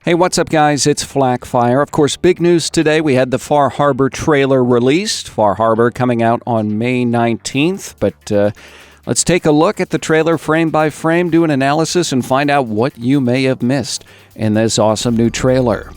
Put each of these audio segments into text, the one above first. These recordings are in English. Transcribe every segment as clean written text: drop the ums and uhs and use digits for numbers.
Hey, what's up, guys? It's Flackfire. Of course, big news today. We had the Far Harbor trailer released. Far Harbor coming out on May 19th. But let's take a look at the trailer frame by frame, do an analysis, and find out what you may have missed in this awesome new trailer.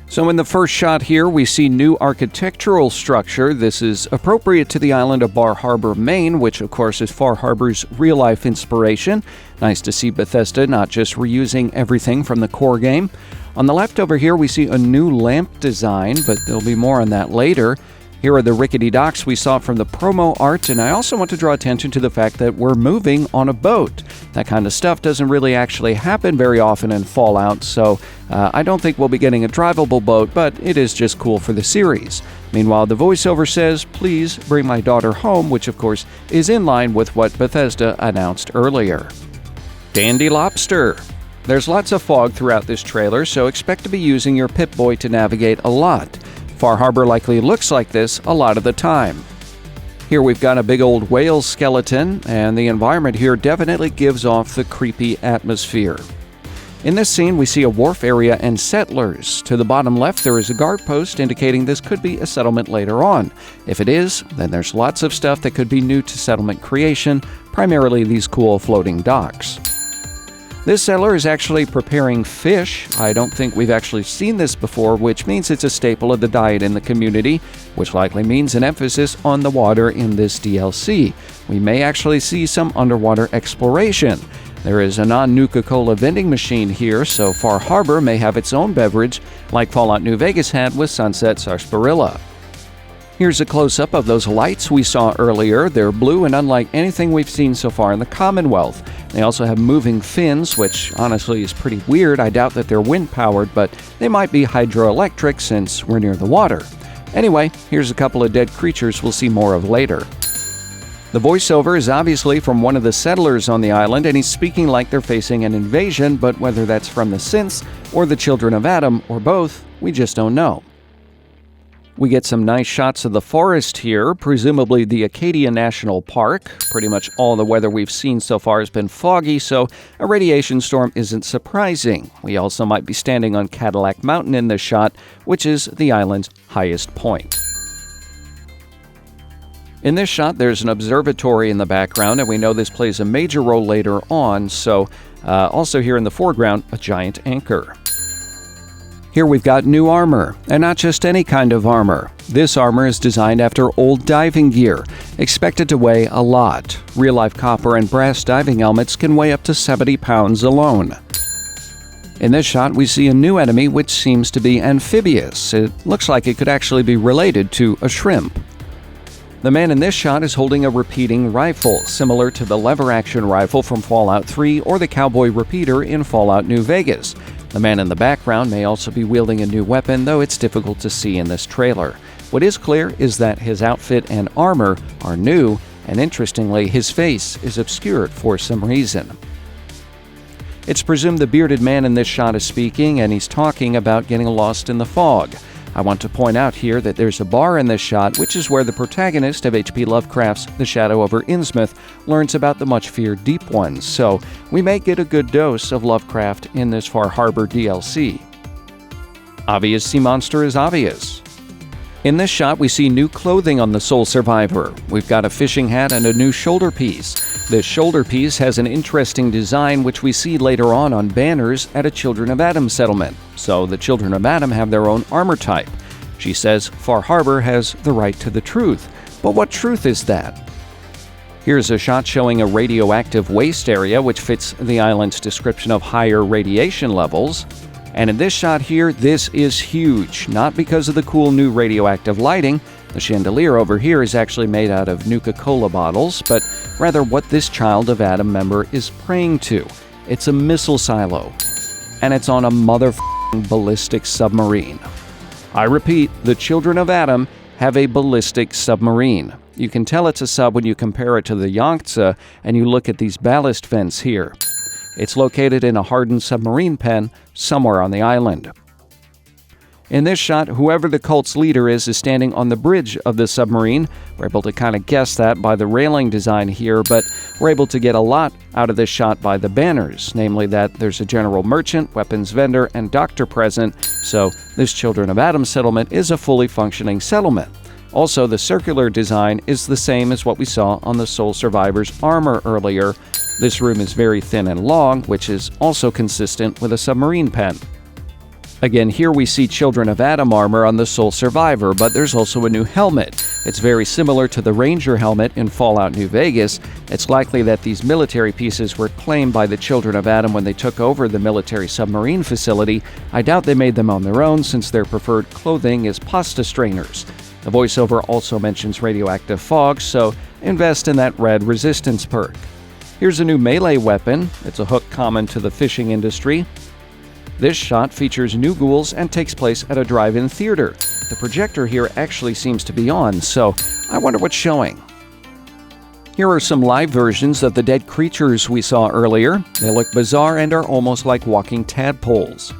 So in the first shot here, we see new architectural structure. This is appropriate to the island of Bar Harbor, Maine, which of course is Far Harbor's real-life inspiration. Nice to see Bethesda not just reusing everything from the core game. On the left over here, we see a new lamp design, but there'll be more on that later. Here are the rickety docks we saw from the promo art, and I also want to draw attention to the fact that we're moving on a boat. That kind of stuff doesn't really actually happen very often in Fallout, so I don't think we'll be getting a drivable boat, but it is just cool for the series. Meanwhile, the voiceover says, "Please bring my daughter home," which of course is in line with what Bethesda announced earlier. Dandy Lobster. There's lots of fog throughout this trailer, so expect to be using your Pip-Boy to navigate a lot. Far Harbor likely looks like this a lot of the time. Here we've got a big old whale skeleton, and the environment here definitely gives off the creepy atmosphere. In this scene, we see a wharf area and settlers. To the bottom left, there is a guard post indicating this could be a settlement later on. If it is, then there's lots of stuff that could be new to settlement creation, primarily these cool floating docks. This settler is actually preparing fish. I don't think we've actually seen this before, which means it's a staple of the diet in the community, which likely means an emphasis on the water in this DLC. We may actually see some underwater exploration. There is a non-Nuka-Cola vending machine here, so Far Harbor may have its own beverage, like Fallout New Vegas had with Sunset Sarsaparilla. Here's a close-up of those lights we saw earlier. They're blue and unlike anything we've seen so far in the Commonwealth. They also have moving fins, which honestly is pretty weird. I doubt that they're wind-powered, but they might be hydroelectric since we're near the water. Anyway, here's a couple of dead creatures we'll see more of later. The voiceover is obviously from one of the settlers on the island, and he's speaking like they're facing an invasion, but whether that's from the synths or the children of Adam, or both, we just don't know. We get some nice shots of the forest here, presumably the Acadia National Park. Pretty much all the weather we've seen so far has been foggy, so a radiation storm isn't surprising. We also might be standing on Cadillac Mountain in this shot, which is the island's highest point. In this shot, there's an observatory in the background, and we know this plays a major role later on, so also here in the foreground, a giant anchor. Here we've got new armor, and not just any kind of armor. This armor is designed after old diving gear, expected to weigh a lot. Real-life copper and brass diving helmets can weigh up to 70 pounds alone. In this shot, we see a new enemy which seems to be amphibious. It looks like it could actually be related to a shrimp. The man in this shot is holding a repeating rifle, similar to the lever-action rifle from Fallout 3 or the cowboy repeater in Fallout New Vegas. The man in the background may also be wielding a new weapon, though it's difficult to see in this trailer. What is clear is that his outfit and armor are new, and interestingly, his face is obscured for some reason. It's presumed the bearded man in this shot is speaking, and he's talking about getting lost in the fog. I want to point out here that there's a bar in this shot, which is where the protagonist of H.P. Lovecraft's The Shadow over Innsmouth learns about the much-feared Deep Ones, so we may get a good dose of Lovecraft in this Far Harbor DLC. Obvious sea monster is obvious. In this shot, we see new clothing on the sole survivor. We've got a fishing hat and a new shoulder piece. This shoulder piece has an interesting design which we see later on banners at a Children of Adam settlement. So the Children of Adam have their own armor type. She says Far Harbor has the right to the truth. But what truth is that? Here's a shot showing a radioactive waste area which fits the island's description of higher radiation levels. And in this shot here, this is huge, not because of the cool new radioactive lighting. The chandelier over here is actually made out of Nuka-Cola bottles, but rather what this Child of Adam member is praying to. It's a missile silo, and it's on a motherfucking ballistic submarine. I repeat, the Children of Adam have a ballistic submarine. You can tell it's a sub when you compare it to the Yangtze, and you look at these ballast vents here. It's located in a hardened submarine pen somewhere on the island. In this shot, whoever the cult's leader is standing on the bridge of the submarine. We're able to kind of guess that by the railing design here, but we're able to get a lot out of this shot by the banners, namely that there's a general merchant, weapons vendor, and doctor present, so this Children of Adam settlement is a fully functioning settlement. Also, the circular design is the same as what we saw on the Soul Survivor's armor earlier. This room is very thin and long, which is also consistent with a submarine pen. Again, here we see Children of Adam armor on the Soul Survivor, but there's also a new helmet. It's very similar to the Ranger helmet in Fallout New Vegas. It's likely that these military pieces were claimed by the Children of Adam when they took over the military submarine facility. I doubt they made them on their own, since their preferred clothing is pasta strainers. The voiceover also mentions radioactive fog, so invest in that red resistance perk. Here's a new melee weapon. It's a hook common to the fishing industry. This shot features new ghouls and takes place at a drive-in theater. The projector here actually seems to be on, so I wonder what's showing. Here are some live versions of the dead creatures we saw earlier. They look bizarre and are almost like walking tadpoles.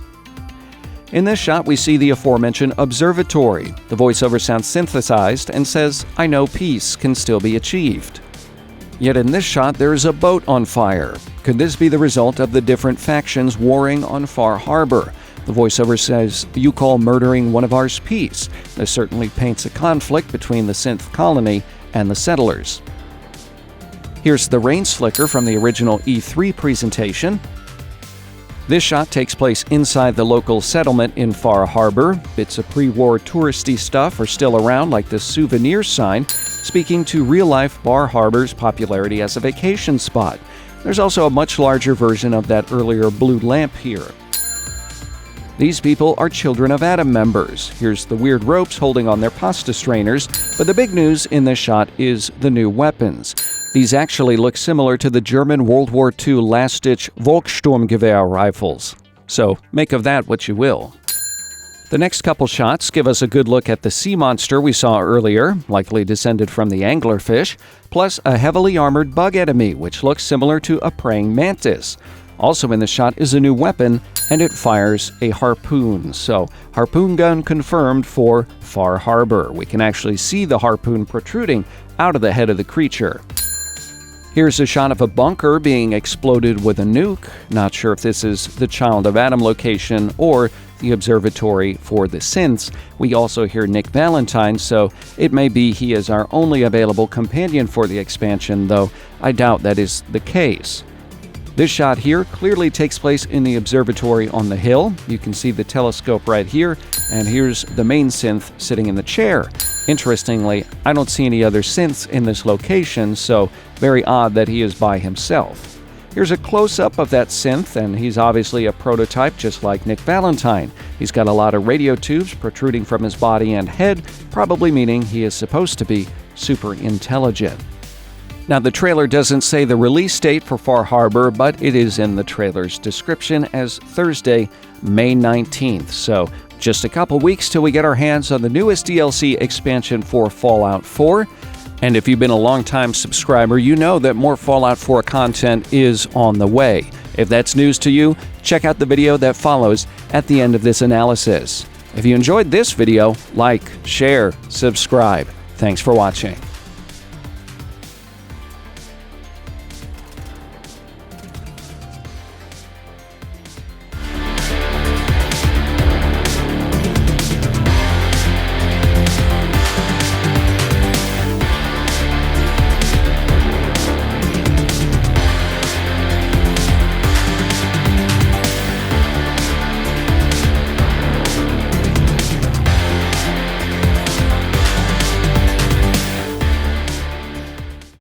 In this shot, we see the aforementioned Observatory. The voiceover sounds synthesized and says, "I know peace can still be achieved." Yet in this shot, there is a boat on fire. Could this be the result of the different factions warring on Far Harbor? The voiceover says, "You call murdering one of ours peace." This certainly paints a conflict between the synth colony and the settlers. Here's the rain slicker from the original E3 presentation. This shot takes place inside the local settlement in Far Harbor. Bits of pre-war touristy stuff are still around, like the souvenir sign, speaking to real-life Bar Harbor's popularity as a vacation spot. There's also a much larger version of that earlier blue lamp here. These people are Children of Adam members. Here's the weird ropes holding on their pasta strainers, but the big news in this shot is the new weapons. These actually look similar to the German World War II last-ditch Volkssturmgewehr rifles. So make of that what you will. The next couple shots give us a good look at the sea monster we saw earlier, likely descended from the anglerfish, plus a heavily armored bug enemy, which looks similar to a praying mantis. Also in the shot is a new weapon, and it fires a harpoon. So, harpoon gun confirmed for Far Harbor. We can actually see the harpoon protruding out of the head of the creature. Here's a shot of a bunker being exploded with a nuke. Not sure if this is the Child of Adam location or the observatory for the synths. We also hear Nick Valentine, so it may be he is our only available companion for the expansion, though I doubt that is the case. This shot here clearly takes place in the observatory on the hill. You can see the telescope right here, and here's the main synth sitting in the chair. Interestingly, I don't see any other synths in this location, so very odd that he is by himself. Here's a close-up of that synth, and he's obviously a prototype just like Nick Valentine. He's got a lot of radio tubes protruding from his body and head, probably meaning he is supposed to be super intelligent. Now, the trailer doesn't say the release date for Far Harbor, but it is in the trailer's description as Thursday, May 19th. So, just a couple weeks till we get our hands on the newest DLC expansion for Fallout 4. And if you've been a long-time subscriber, you know that more Fallout 4 content is on the way. If that's news to you, check out the video that follows at the end of this analysis. If you enjoyed this video, like, share, subscribe. Thanks for watching.